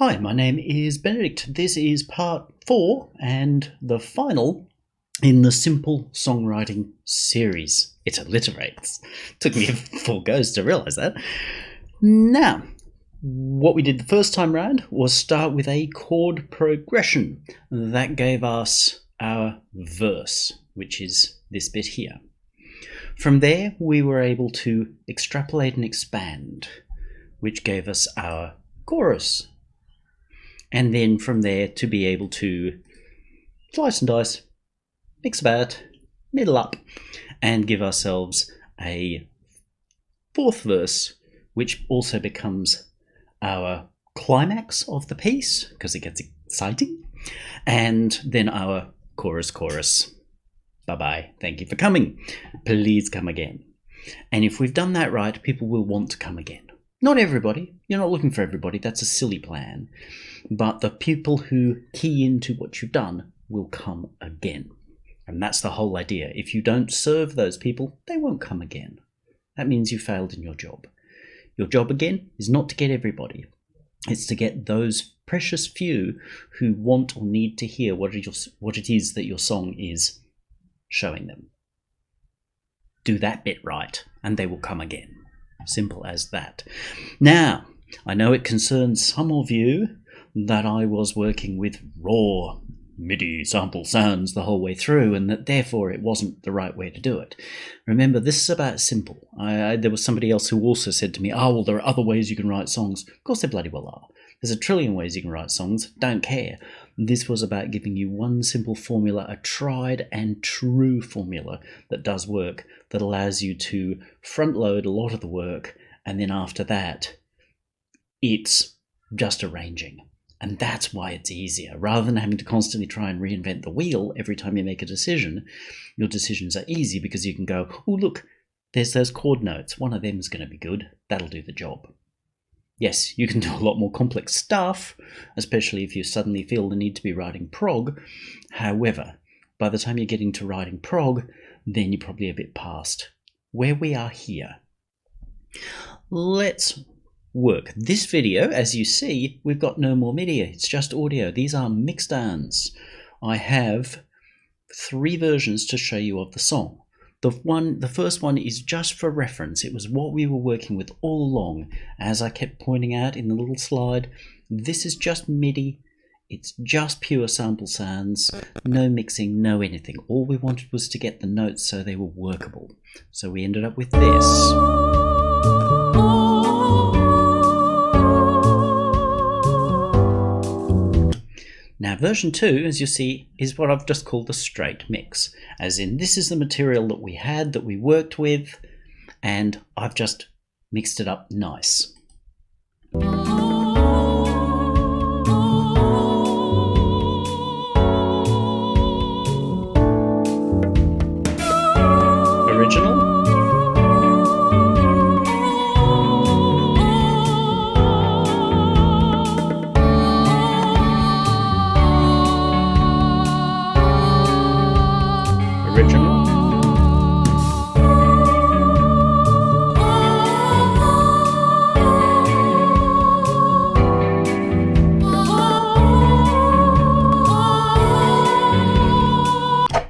Hi, my name is Benedict. This is part 4 and the final in the Simple Songwriting series. It alliterates. Took me 4 goes to realise that. Now, what we did the first time round was start with a chord progression. That gave us our verse, which is this bit here. From there, we were able to extrapolate and expand, which gave us our chorus. And then from there to be able to slice and dice, mix about, middle up, and give ourselves a 4th verse, which also becomes our climax of the piece, because it gets exciting, and then our chorus. Bye-bye, thank you for coming. Please come again. And if we've done that right, people will want to come again. Not everybody. You're not looking for everybody. That's a silly plan. But the people who key into what you've done will come again. And that's the whole idea. If you don't serve those people, they won't come again. That means you failed in your job. Your job, again, is not to get everybody. It's to get those precious few who want or need to hear what it is that your song is showing them. Do that bit right, and they will come again. Simple as that. Now, I know it concerns some of you that I was working with raw MIDI sample sounds the whole way through, and that therefore it wasn't the right way to do it. Remember, this is about simple. There was somebody else who also said to me, well, there are other ways you can write songs. Of course there bloody well are. There's a trillion ways you can write songs. Don't care. This was about giving you one simple formula, a tried and true formula that does work, that allows you to front load a lot of the work, and then after that, it's just arranging. And that's why it's easier. Rather than having to constantly try and reinvent the wheel every time you make a decision, your decisions are easy because you can go, oh, look, there's those chord notes. One of them is going to be good. That'll do the job. Yes, you can do a lot more complex stuff, especially if you suddenly feel the need to be writing prog. However, by the time you're getting to writing prog, then you're probably a bit past where we are here. Let's work. This video, as you see, we've got no more MIDI. It's just audio. These are mixdowns. I have 3 versions to show you of the song. The first one is just for reference. It was what we were working with all along. As I kept pointing out in the little slide, this is just MIDI. It's just pure sample sounds, no mixing, no anything. All we wanted was to get the notes so they were workable. So we ended up with this. Now version 2, as you see, is what I've just called the straight mix. As in, this is the material that we had, that we worked with, and I've just mixed it up nice. Original.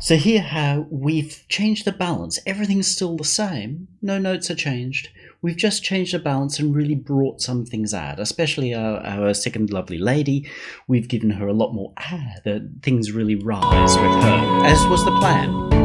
So here how we've changed the balance. Everything's still the same. No notes are changed. We've just changed the balance and really brought some things out, especially our second lovely lady. We've given her a lot more that things really rise with her, as was the plan.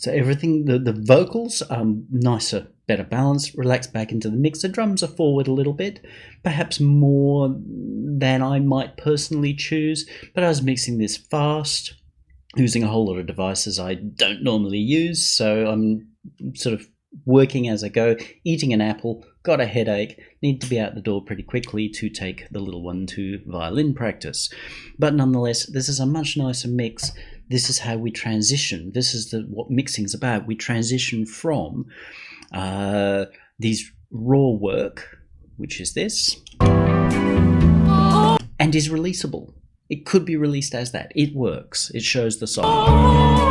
So everything, the vocals are nicer, better balanced, relaxed back into the mix. The drums are forward a little bit, perhaps more than I might personally choose, but I was mixing this fast, using a whole lot of devices I don't normally use, so I'm sort of working as I go, eating an apple, got a headache, need to be out the door pretty quickly to take the little one to violin practice. But nonetheless, this is a much nicer mix. This is how we transition. This is what mixing's about. We transition from these raw work, which is this, and is releasable. It could be released as that. It works. It shows the song.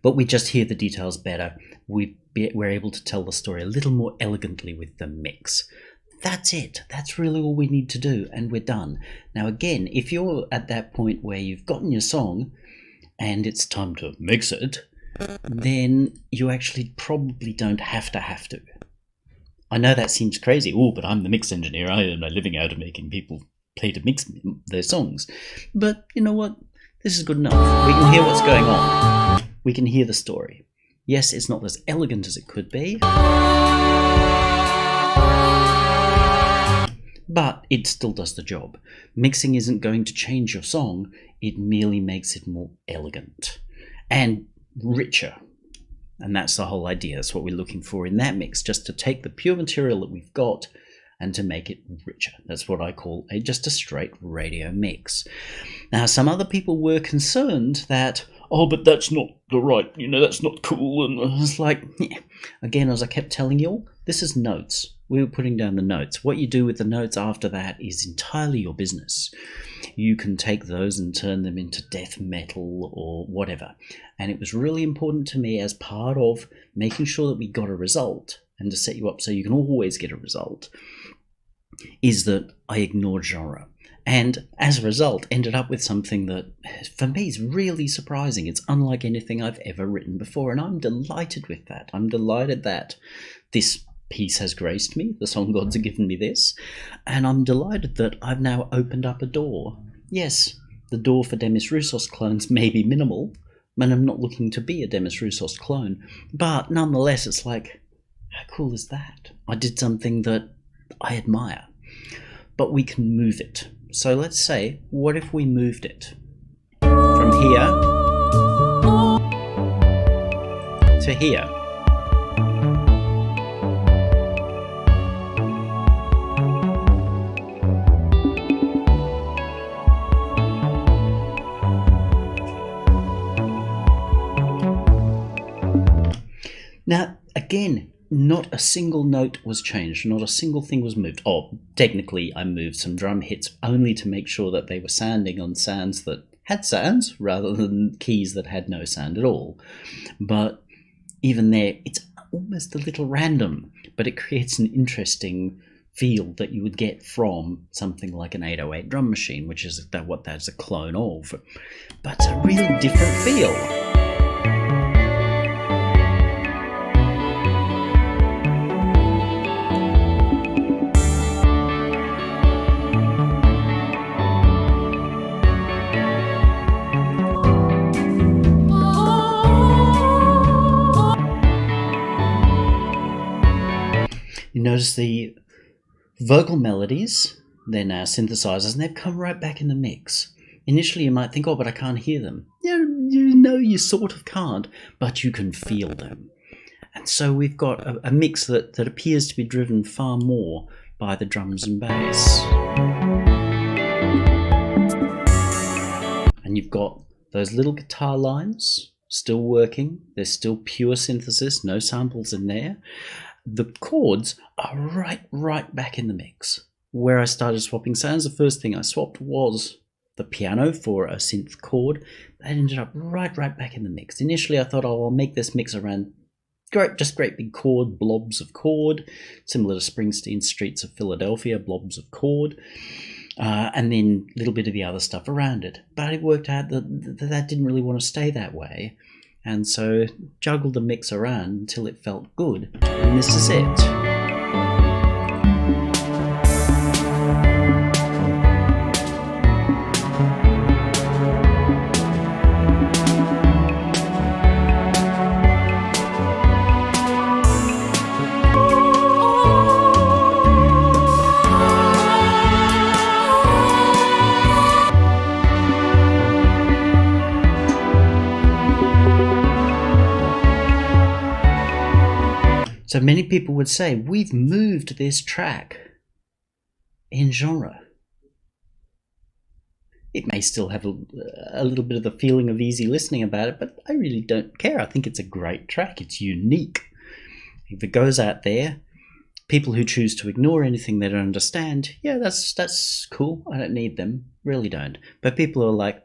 But we just hear the details better. We're able to tell the story a little more elegantly with the mix. That's it. That's really all we need to do, and we're done. Now again, if you're at that point where you've gotten your song and it's time to mix it, then you actually probably don't have to. I know that seems crazy. Oh, but I'm the mix engineer. I earn my living out of making people play to mix their songs. But you know what? This is good enough. We can hear what's going on. We can hear the story. Yes, it's not as elegant as it could be, but it still does the job. Mixing isn't going to change your song, it merely makes it more elegant and richer. And that's the whole idea. That's what we're looking for in that mix, just to take the pure material that we've got and to make it richer. That's what I call just a straight radio mix. Now, some other people were concerned that, oh, but that's not the right, that's not cool. And I was like, yeah. Again, as I kept telling you all, this is notes. We were putting down the notes. What you do with the notes after that is entirely your business. You can take those and turn them into death metal or whatever. And it was really important to me, as part of making sure that we got a result and to set you up so you can always get a result, is that I ignored genre. And as a result, ended up with something that, for me, is really surprising. It's unlike anything I've ever written before, and I'm delighted with that. I'm delighted that this piece has graced me. The song gods have given me this. And I'm delighted that I've now opened up a door. Yes, the door for Demis Roussos clones may be minimal, and I'm not looking to be a Demis Roussos clone. But nonetheless, it's like, how cool is that? I did something that I admire. But we can move it. So let's say, what if we moved it from here to here? Now, again, not a single note was changed, not a single thing was moved. Oh, technically I moved some drum hits only to make sure that they were sounding on sounds that had sounds rather than keys that had no sound at all. But even there, it's almost a little random, but it creates an interesting feel that you would get from something like an 808 drum machine, which is what that's a clone of. But it's a really different feel. You notice the vocal melodies, they're now synthesizers, and they've come right back in the mix. Initially you might think, oh, but I can't hear them. You sort of can't, but you can feel them. And so we've got a mix that appears to be driven far more by the drums and bass. And you've got those little guitar lines still working. There's still pure synthesis, no samples in there. The chords are right back in the mix. Where I started swapping sounds, the first thing I swapped was the piano for a synth chord. That ended up right back in the mix. Initially I thought, oh, I'll make this mix around just great big chord, blobs of chord, similar to Springsteen's Streets of Philadelphia, blobs of chord, and then a little bit of the other stuff around it. But it worked out that didn't really want to stay that way. And so juggled the mix around until it felt good. And this is it. So many people would say, we've moved this track in genre. It may still have a little bit of the feeling of easy listening about it, but I really don't care. I think it's a great track. It's unique. If it goes out there, people who choose to ignore anything they don't understand, yeah, that's cool. I don't need them. Really don't. But people who are like,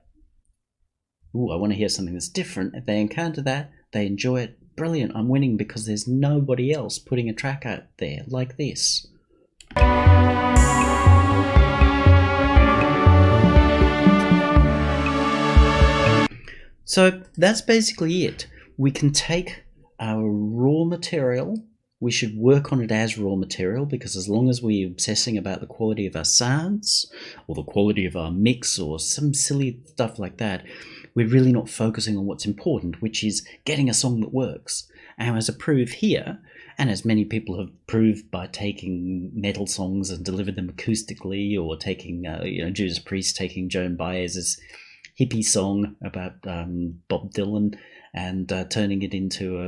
ooh, I want to hear something that's different. If they encounter that, they enjoy it. Brilliant. I'm winning because there's nobody else putting a track out there like this. So that's basically it. We can take our raw material. We should work on it as raw material, because as long as we're obsessing about the quality of our sounds or the quality of our mix or some silly stuff like that, we're really not focusing on what's important, which is getting a song that works. And as a proof here, and as many people have proved by taking metal songs and delivered them acoustically, or taking, Judas Priest taking Joan Baez's hippie song about Bob Dylan and turning it into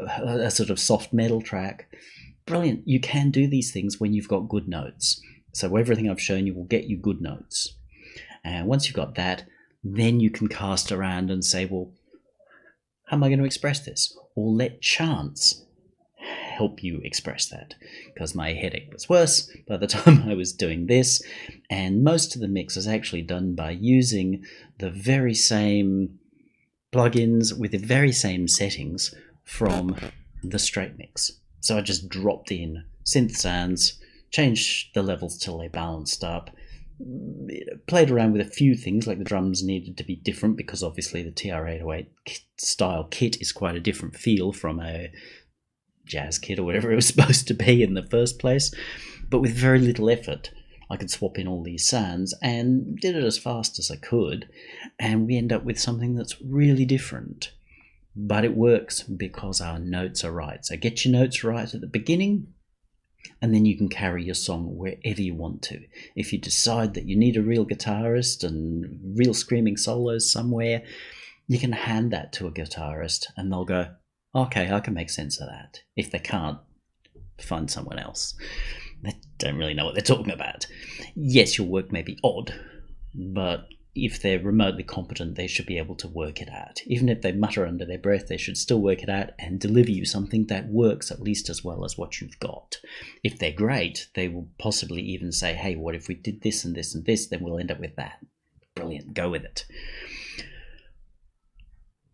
a sort of soft metal track. Brilliant. You can do these things when you've got good notes. So everything I've shown you will get you good notes. And once you've got that, then you can cast around and say, well, how am I going to express this? Or let chance help you express that, because my headache was worse by the time I was doing this, and most of the mix is actually done by using the very same plugins with the very same settings from the straight mix. So I just dropped in synth sounds, changed the levels till they balanced up, played around with a few things, like the drums needed to be different because obviously the TR-808 style kit is quite a different feel from a jazz kit or whatever it was supposed to be in the first place. But with very little effort, I could swap in all these sounds and did it as fast as I could, and we end up with something that's really different. But it works because our notes are right. So get your notes right at the beginning, and then you can carry your song wherever you want to. If you decide that you need a real guitarist and real screaming solos somewhere, you can hand that to a guitarist and they'll go, okay, I can make sense of that. If they can't, find someone else. They don't really know what they're talking about. Yes, your work may be odd, but if they're remotely competent, they should be able to work it out. Even if they mutter under their breath, they should still work it out and deliver you something that works at least as well as what you've got. If they're great, they will possibly even say, hey, what if we did this and this and this, then we'll end up with that. Brilliant, go with it.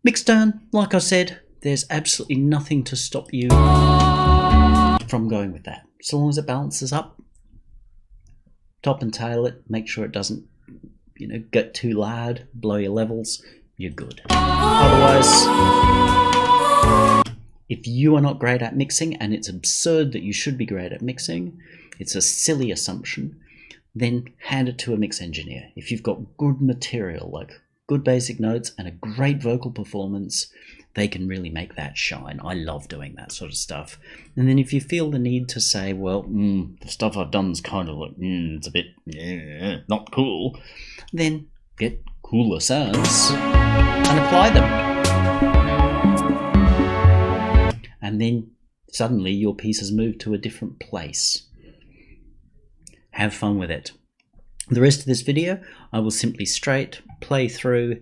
Mixdown, like I said, there's absolutely nothing to stop you from going with that. So long as it balances up, top and tail it, make sure it doesn't get too loud, blow your levels, you're good. Otherwise, if you are not great at mixing, and it's absurd that you should be great at mixing, it's a silly assumption, then hand it to a mix engineer. If you've got good material, like good basic notes and a great vocal performance, they can really make that shine. I love doing that sort of stuff. And then if you feel the need to say, well, the stuff I've done is kind of like, it's a bit not cool, then get cooler sounds and apply them. And then suddenly your piece has moved to a different place. Have fun with it. The rest of this video, I will simply straight play through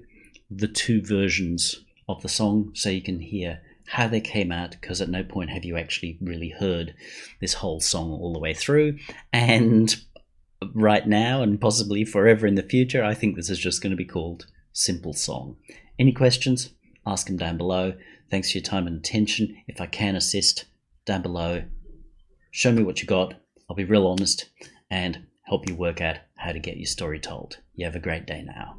the two versions of the song so you can hear how they came out, because at no point have you actually really heard this whole song all the way through. And right now, and possibly forever in the future, I think this is just going to be called Simple Song. Any questions? Ask them down below. Thanks for your time and attention. If I can assist, down below, show me what you got. I'll be real honest and help you work out how to get your story told. You have a great day now.